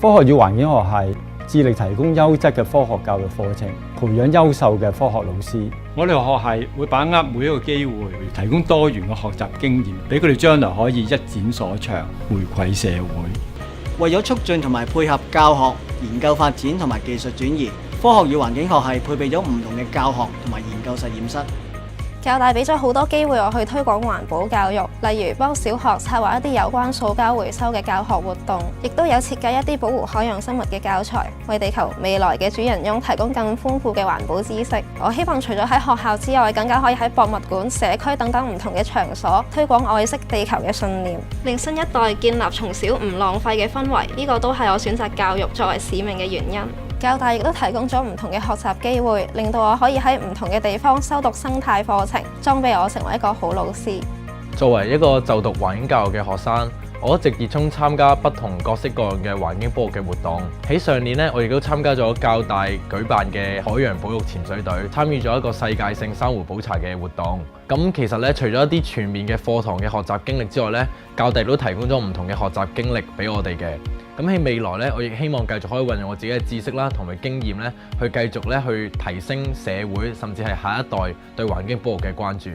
科學與環境學系致力提供優質嘅科學教育課程，培養優秀嘅科學老師。我哋學系會把握每一個機會，提供多元嘅學習經驗，俾佢哋將來可以一展所長，回饋社會。為咗促進同埋配合教學、研究發展同埋技術轉移，科學與環境學系配備咗唔同嘅教學同埋研究實驗室。教大俾咗好多機會我去推廣環保教育，例如幫小學策劃一啲有關塑膠回收嘅教學活動，亦都有設計一啲保護海洋生物嘅教材，為地球未來嘅主人翁提供更豐富嘅環保知識。我希望除咗喺學校之外，更加可以喺博物館、社區等等唔同嘅場所推廣愛惜地球嘅信念，令新一代建立從小唔浪費嘅氛圍。呢個都係我選擇教育作為使命嘅原因。教大亦都提供咗唔同嘅學習機會，令到我可以喺唔同嘅地方修讀生態課程，裝備我成為一個好老師。作為一個就讀環境教育嘅學生，我一直熱衷參加不同各式各樣嘅環境保育嘅活動。喺上年呢，我亦都參加咗教大舉辦嘅海洋保育潛水隊，參與咗一個世界性珊瑚普查嘅活動。咁其實咧，除咗一啲全面嘅課堂嘅學習經歷之外咧，教大都提供咗唔同嘅學習經歷俾我哋嘅。咁喺未來咧，我亦希望繼續可以運用我自己嘅知識啦，同埋經驗咧，去繼續咧去提升社會，甚至係下一代對環境保育嘅關注。